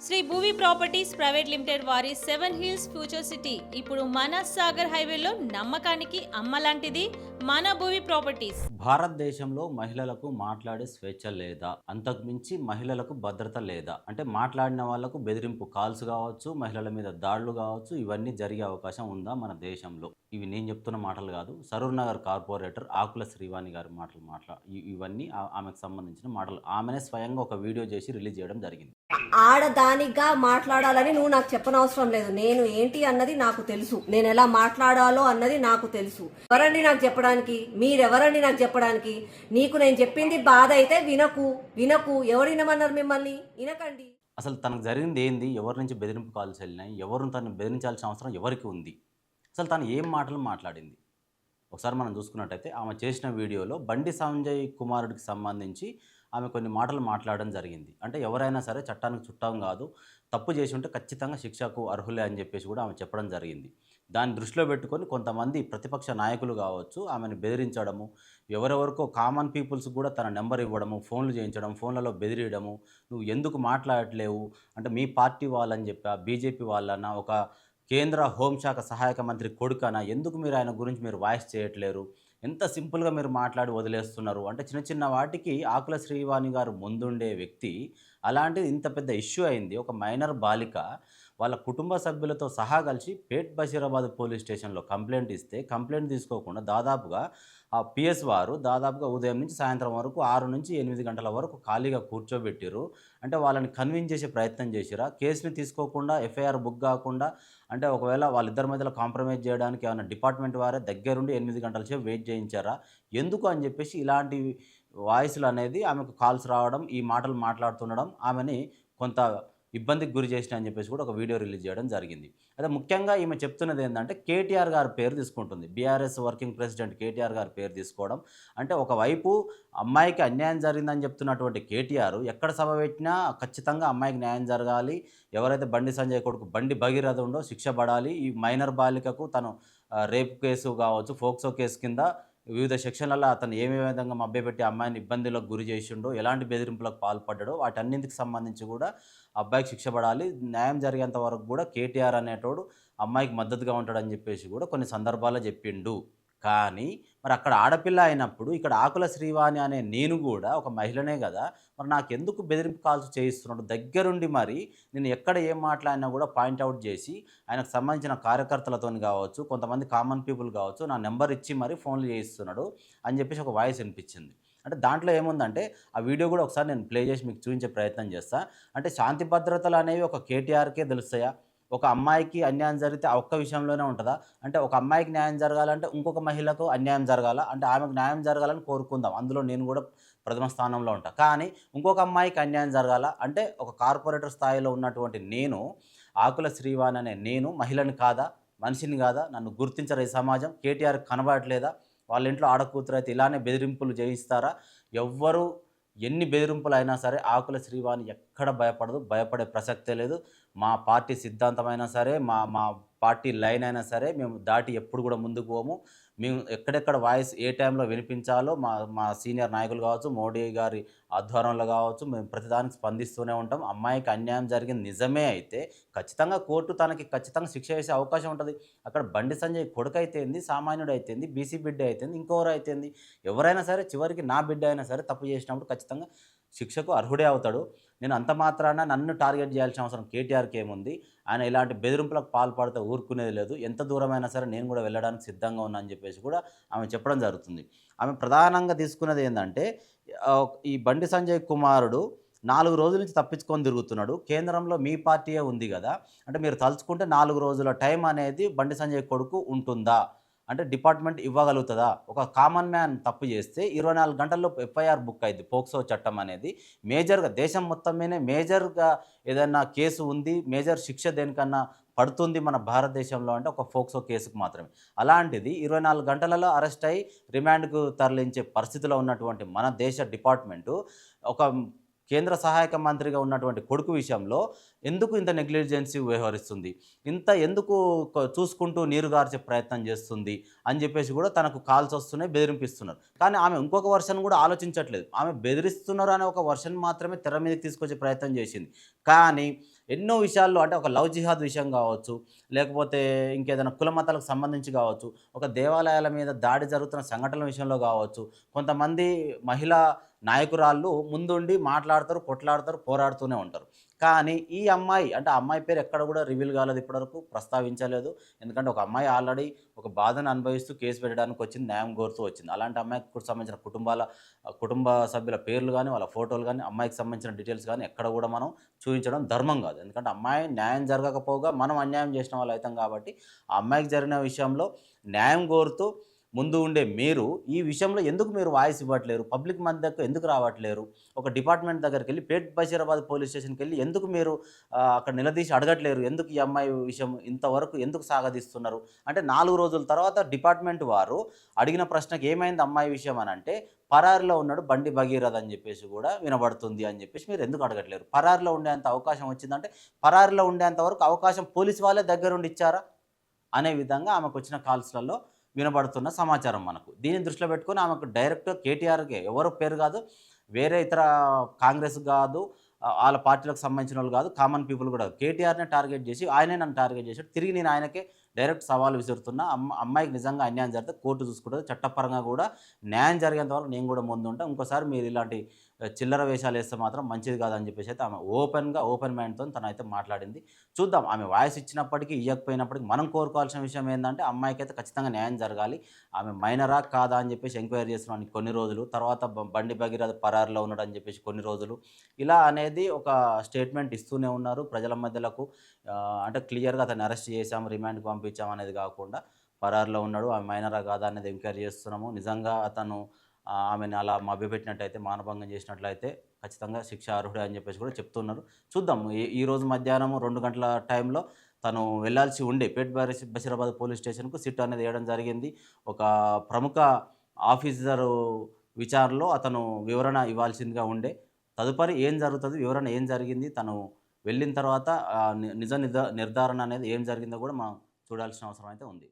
Shri Bhuvi properties private limited వారి 7 hills future city ఇప్పుడు మన సాగర్ హైవేలో నమ్మకానికి అమ్మలాంటిది మన భూవి ప్రాపర్టీస్. భారతదేశంలో మహిళలకు మాట్లాడే స్వేచ్ఛ లేదా? అంతకుమించి మహిళలకు భద్రత లేదా? అంటే మాట్లాడిన వాళ్ళకు బెదిరింపు కాల్స్ కావచ్చు, మహిళల మీద దాడులు కావచ్చు, ఇవన్నీ జరిగే అవకాశం ఉందా మన దేశంలో? ఇవి నేను చెప్తున్న మాటలు కాదు. సరూర్ నగర్ కార్పొరేటర్ ఆకుల శ్రీవాణి గారి ఇవన్నీ ఆమెకు సంబంధించిన మాటలు. ఆమెనే స్వయంగా ఒక వీడియో చేసి రిలీజ్ చేయడం జరిగింది. ఆడదానిగా మాట్లాడాలని నువ్వు నాకు చెప్పనవసరం లేదు. నేను ఏంటి అన్నది నాకు తెలుసు, నేను ఎలా మాట్లాడాలో అన్నది నాకు తెలుసు. ఎవరండి నాకు చెప్పడానికి? మీరెవరండి నాకు చెప్పడానికి? నీకు నేను చెప్పింది బాధ అయితే వినకు. ఎవరు వినమన్నారు మిమ్మల్ని? వినకండి. అసలు తనకు జరిగింది ఏంది? ఎవరి నుంచి బెదిరింపు కాల్స్ వెళ్ళినాయి? ఎవరు తను బెదిరించాల్సిన అవసరం ఎవరికి ఉంది? అసలు తను ఏం మాటలు మాట్లాడింది? ఒకసారి మనం చూసుకున్నట్టయితే ఆమె చేసిన వీడియోలో బండి సంజయ్ కుమారుడికి సంబంధించి ఆమె కొన్ని మాటలు మాట్లాడడం జరిగింది. అంటే ఎవరైనా సరే చట్టానికి చుట్టం కాదు, తప్పు చేసి ఉంటే ఖచ్చితంగా శిక్షకు అర్హులే అని చెప్పేసి కూడా ఆమె చెప్పడం జరిగింది. దాన్ని దృష్టిలో పెట్టుకొని కొంతమంది ప్రతిపక్ష నాయకులు కావచ్చు ఆమెను బెదిరించడము, ఎవరెవరికో కామన్ పీపుల్స్ కూడా తన నెంబర్ ఇవ్వడము, ఫోన్లు చేయించడం, ఫోన్లలో బెదిరియడము, నువ్వు ఎందుకు మాట్లాడట్లేవు అంటే మీ పార్టీ వాళ్ళని చెప్పా, బీజేపీ వాళ్ళన్నా, ఒక కేంద్ర హోంశాఖ సహాయక మంత్రి కొడుకనా, ఎందుకు మీరు ఆయన గురించి మీరు వాయిస్ చేయట్లేరు, ఎంత సింపుల్గా మీరు మాట్లాడి వదిలేస్తున్నారు అంటే చిన్న చిన్న వాటికి ఆకుల శ్రీవాణి గారు ముందుండే వ్యక్తి అలాంటిది ఇంత పెద్ద ఇష్యూ అయింది. ఒక మైనర్ బాలిక వాళ్ళ కుటుంబ సభ్యులతో సహా కలిసి పేట్ బషీరాబాద్ పోలీస్ స్టేషన్లో కంప్లైంట్ ఇస్తే కంప్లైంట్ తీసుకోకుండా దాదాపుగా ఆ పిఎస్ వారు దాదాపుగా ఉదయం నుంచి సాయంత్రం వరకు 6 నుంచి 8 గంటల వరకు ఖాళీగా కూర్చోబెట్టిరు. అంటే వాళ్ళని కన్విన్స్ చేసే ప్రయత్నం చేసిరా, కేసుని తీసుకోకుండా ఎఫ్ఐఆర్ బుక్ కాకుండా, అంటే ఒకవేళ వాళ్ళిద్దరి మధ్యలో కాంప్రమైజ్ చేయడానికి ఏమైనా డిపార్ట్మెంట్ వారే దగ్గరుండి 8 గంటల సేపు వెయిట్ చేయించారా? ఎందుకు అని చెప్పేసి ఇలాంటి వాయిస్లు అనేది ఆమెకు కాల్స్ రావడం, ఈ మాటలు మాట్లాడుతుండడం ఆమెని కొంత ఇబ్బందికి గురి చేసిన అని చెప్పేసి కూడా ఒక వీడియో రిలీజ్ చేయడం జరిగింది. అయితే ముఖ్యంగా ఈమె చెప్తున్నది ఏంటంటే కేటీఆర్ గారి పేరు తీసుకుంటుంది. బీఆర్ఎస్ వర్కింగ్ ప్రెసిడెంట్ కేటీఆర్ గారి పేరు తీసుకోవడం అంటే ఒకవైపు అమ్మాయికి అన్యాయం జరిగిందని చెప్తున్నటువంటి కేటీఆర్ ఎక్కడ సభ పెట్టినా ఖచ్చితంగా అమ్మాయికి న్యాయం జరగాలి, ఎవరైతే బండి సంజయ్ కొడుకు బండి భగీరథ ఉండో శిక్ష పడాలి, ఈ మైనర్ బాలికకు తను రేప్ కేసు కావచ్చు, ఫోక్సో కేసు కింద వివిధ సెక్షన్లలో అతను ఏమే విధంగా మభ్యపెట్టి అమ్మాయిని ఇబ్బందులకు గురి చేసిండో, ఎలాంటి బెదిరింపులకు పాల్పడ్డాడో వాటన్నింటికి సంబంధించి కూడా అబ్బాయికి శిక్ష పడాలి, న్యాయం జరిగేంత వరకు కూడా కేటీఆర్ అనేటోడు అమ్మాయికి మద్దతుగా ఉంటాడని చెప్పేసి కూడా కొన్ని సందర్భాల్లో చెప్పిండు. కానీ మరి అక్కడ ఆడపిల్ల అయినప్పుడు ఇక్కడ ఆకుల శ్రీవాణి అనే నేను కూడా ఒక మహిళనే కదా, మరి నాకెందుకు బెదిరింపు కాల్స్ చేయిస్తున్నాడు? దగ్గరుండి మరి నేను ఎక్కడ ఏం మాట్లాడినా కూడా పాయింట్అవుట్ చేసి ఆయనకు సంబంధించిన కార్యకర్తలతో కావచ్చు, కొంతమంది కామన్ పీపుల్ కావచ్చు, నా నెంబర్ ఇచ్చి మరి ఫోన్లు చేయిస్తున్నాడు అని చెప్పేసి ఒక వాయిస్ వినిపించింది. అంటే దాంట్లో ఏముందంటే ఆ వీడియో కూడా ఒకసారి నేను ప్లే చేసి మీకు చూపించే ప్రయత్నం చేస్తా. అంటే శాంతి భద్రతలు అనేవి ఒక కేటీఆర్కే తెలుస్తాయా? ఒక అమ్మాయికి అన్యాయం జరిగితే ఆ ఒక్క విషయంలోనే ఉంటుందా? అంటే ఒక అమ్మాయికి న్యాయం జరగాలంటే ఇంకొక మహిళకు అన్యాయం జరగాల, అంటే ఆమెకు న్యాయం జరగాలని కోరుకుందాం, అందులో నేను కూడా ప్రథమ స్థానంలో ఉంటా. కానీ ఇంకొక అమ్మాయికి అన్యాయం జరగాల అంటే ఒక కార్పొరేటర్ స్థాయిలో ఉన్నటువంటి నేను, ఆకుల శ్రీవాణి అనే నేను మహిళని కాదా, మనిషిని కాదా? నన్ను గుర్తించరా ఈ సమాజం? కేటీఆర్కి కనబడట్లేదా? వాళ్ళ ఇంట్లో ఆడకూతురు అయితే ఇలానే బెదిరింపులు చేయిస్తారా? ఎవ్వరు ఎన్ని బెదిరింపులు అయినా సరే ఆకుల శ్రీవాణి ఎక్కడ భయపడదు, భయపడే ప్రసక్తే లేదు. మా పార్టీ సిద్ధాంతమైనా సరే, మా మా పార్టీ లైన్ అయినా సరే మేము దాటి ఎప్పుడు కూడా ముందుకు పోము. మేము ఎక్కడెక్కడ వాయిస్ ఏ టైంలో వినిపించాలో మా మా సీనియర్ నాయకులు కావచ్చు, మోడీ గారి ఆధ్వర్యంలో కావచ్చు, మేము ప్రతిదానికి స్పందిస్తూనే ఉంటాం. అమ్మాయికి అన్యాయం జరిగింది నిజమే అయితే ఖచ్చితంగా కోర్టు తనకి ఖచ్చితంగా శిక్ష వేసే అవకాశం ఉంటుంది. అక్కడ బండి సంజయ్ కొడుకు అయితేంది, సామాన్యుడు అయితేంది, బీసీ బిడ్డ అయితేంది, ఇంకోరు అయితేంది, ఎవరైనా సరే చివరికి నా బిడ్డ అయినా సరే తప్పు చేసినప్పుడు ఖచ్చితంగా శిక్షకు అర్హుడే అవుతాడు. నేను అంత మాత్రాన నన్ను టార్గెట్ చేయాల్సిన అవసరం కేటీఆర్కి ఏముంది? ఆయన ఇలాంటి బెదిరింపులకు పాల్పడితే ఊరుకునేది లేదు. ఎంత దూరమైనా సరే నేను కూడా వెళ్ళడానికి సిద్ధంగా ఉన్నా అని చెప్పేసి కూడా ఆమె చెప్పడం జరుగుతుంది. ఆమె ప్రధానంగా తీసుకున్నది ఏంటంటే ఈ బండి సంజయ్ కుమారుడు 4 రోజుల నుంచి తప్పించుకొని తిరుగుతున్నాడు. కేంద్రంలో మీ పార్టీయే ఉంది కదా, అంటే మీరు తలుచుకుంటే 4 రోజుల టైం అనేది బండి సంజయ్ కొడుకు ఉంటుందా? అంటే డిపార్ట్మెంట్ ఇవ్వగలుగుతుందా? ఒక కామన్ మ్యాన్ తప్పు చేస్తే 24 గంటల్లో ఎఫ్ఐఆర్ బుక్ అయింది. పోక్సో చట్టం అనేది మేజర్గా దేశం మొత్తం మీదనే మేజర్గా ఏదైనా కేసు ఉంది, మేజర్ శిక్ష దేనికన్నా పడుతుంది మన భారతదేశంలో అంటే ఒక పోక్సో కేసుకు మాత్రమే. అలాంటిది 24 గంటలలో అరెస్ట్ అయ్యి రిమాండ్కు తరలించే పరిస్థితిలో ఉన్నటువంటి మన దేశ డిపార్ట్మెంటు ఒక కేంద్ర సహాయక మంత్రిగా ఉన్నటువంటి కొడుకు విషయంలో ఎందుకు ఇంత నెగ్లిజెన్సీ వ్యవహరిస్తుంది, ఇంత ఎందుకు చూసుకుంటూ నీరు గార్చే ప్రయత్నం చేస్తుంది అని చెప్పేసి కూడా తనకు కాల్స్ వస్తున్నాయి, బెదిరింపిస్తున్నారు. కానీ ఆమె ఇంకొక వర్షన్ కూడా ఆలోచించట్లేదు. ఆమె బెదిరిస్తున్నారు అనే ఒక వర్షన్ మాత్రమే తెర మీదకి తీసుకొచ్చే ప్రయత్నం చేసింది. కానీ ఎన్నో విషయాల్లో అంటే ఒక లవ్ జిహాద్ విషయం కావచ్చు, లేకపోతే ఇంకేదైనా కుల మతాలకు సంబంధించి కావచ్చు, ఒక దేవాలయాల మీద దాడి జరుగుతున్న సంఘటనల విషయంలో కావచ్చు, కొంతమంది మహిళా నాయకురాళ్ళు ముందుండి మాట్లాడతారు, కొట్లాడతారు, పోరాడుతూనే ఉంటారు. కానీ ఈ అమ్మాయి అంటే ఆ అమ్మాయి పేరు ఎక్కడ కూడా రివీల్ కాలేదు, ఇప్పటివరకు ప్రస్తావించలేదు. ఎందుకంటే ఒక అమ్మాయి ఆల్రెడీ ఒక బాధను అనుభవిస్తూ కేసు పెట్టడానికి వచ్చింది, న్యాయం కోరుతూ వచ్చింది. అలాంటి అమ్మాయికి సంబంధించిన కుటుంబ సభ్యుల పేర్లు కానీ, వాళ్ళ ఫోటోలు కానీ, అమ్మాయికి సంబంధించిన డీటెయిల్స్ కానీ ఎక్కడ కూడా మనం చూపించడం ధర్మం కాదు. ఎందుకంటే అమ్మాయి న్యాయం జరగకపోగా మనం అన్యాయం చేసిన వాళ్ళు అవుతాం కాబట్టి ఆ అమ్మాయికి జరిగిన విషయంలో న్యాయం కోరుతూ ముందు ఉండే మీరు ఈ విషయంలో ఎందుకు మీరు వాయిస్ ఇవ్వట్లేరు? పబ్లిక్ మధ్యకు ఎందుకు రావట్లేరు? ఒక డిపార్ట్మెంట్ దగ్గరికి వెళ్ళి పేట్ బషీరాబాద్ పోలీస్ స్టేషన్కి వెళ్ళి ఎందుకు మీరు అక్కడ నిలదీసి అడగట్లేరు? ఎందుకు ఈ అమ్మాయి విషయం ఇంతవరకు ఎందుకు సాగదీస్తున్నారు? అంటే 4 రోజుల తర్వాత డిపార్ట్మెంట్ వారు అడిగిన ప్రశ్నకి ఏమైంది అమ్మాయి విషయం అని అంటే, పరారిలో ఉన్నాడు బండి భగీరథ్ అని చెప్పేసి కూడా వినబడుతుంది అని చెప్పేసి మీరు ఎందుకు అడగట్లేరు? పరారిలో ఉండేంత అవకాశం వచ్చిందంటే పరారిలో ఉండేంత వరకు అవకాశం పోలీసు వాళ్ళే దగ్గరుండి ఇచ్చారా అనే విధంగా ఆమెకు వచ్చిన కాల్స్లలో వినబడుతున్న సమాచారం మనకు. దీన్ని దృష్టిలో పెట్టుకొని ఆమెకు డైరెక్ట్ కేటీఆర్కే, ఎవరు పేరు కాదు, వేరే ఇతర కాంగ్రెస్ కాదు, వాళ్ళ పార్టీలకు సంబంధించిన వాళ్ళు కాదు, కామన్ పీపుల్ కూడా కేటీఆర్నే టార్గెట్ చేసి ఆయనే నన్ను టార్గెట్ చేశాడు. తిరిగి నేను ఆయనకే డైరెక్ట్ సవాల్ విసురుతున్నా. అమ్మాయికి నిజంగా అన్యాయం జరిగితే కోర్టు చూసుకుంటుంది, చట్టపరంగా కూడా న్యాయం జరిగేంత వరకు నేను కూడా ముందు ఉంటాను. ఇంకోసారి మీరు ఇలాంటి చిల్లర వేషాలు వేస్తే మాత్రం మంచిది కాదని చెప్పేసి అయితే ఆమె ఓపెన్ మైండ్తో తనైతే మాట్లాడింది. చూద్దాం, ఆమె వాయిస్ ఇచ్చినప్పటికీ ఇవ్వకపోయినప్పటికీ మనం కోరుకోవాల్సిన విషయం ఏంటంటే అమ్మాయికి అయితే ఖచ్చితంగా న్యాయం జరగాలి. ఆమె మైనరా కాదా అని చెప్పేసి ఎంక్వైరీ చేస్తున్నాను కొన్ని రోజులు, తర్వాత బండి భగీరథ పరారులో ఉన్నాడు అని చెప్పేసి కొన్ని రోజులు, ఇలా అనేది ఒక స్టేట్మెంట్ ఇస్తూనే ఉన్నారు ప్రజల మధ్యలకు. అంటే క్లియర్గా అతన్ని అరెస్ట్ చేశాము, రిమాండ్కి పంపించాము అనేది కాకుండా పరారులో ఉన్నాడు, ఆమె మైనరా కాదా అనేది ఎంక్వైరీ చేస్తున్నాము. నిజంగా అతను ఆమెను అలా మభ్యపెట్టినట్టయితే, మానభంగం చేసినట్లయితే ఖచ్చితంగా శిక్ష అర్హుడే అని చెప్పేసి కూడా చెప్తున్నారు. చూద్దాం, ఈరోజు మధ్యాహ్నం 2 గంటల టైంలో తను వెళ్ళాల్సి ఉండే పేట్ బషీరాబాద్ పోలీస్ స్టేషన్కు సిట్ అనేది వేయడం జరిగింది. ఒక ప్రముఖ ఆఫీసరు విచారణలో అతను వివరణ ఇవ్వాల్సిందిగా ఉండే. తదుపరి ఏం జరుగుతుంది, వివరణ ఏం జరిగింది, తను వెళ్ళిన తర్వాత నిజ నిర్ధారణ అనేది ఏం జరిగిందో కూడా మనం చూడాల్సిన అవసరం అయితే ఉంది.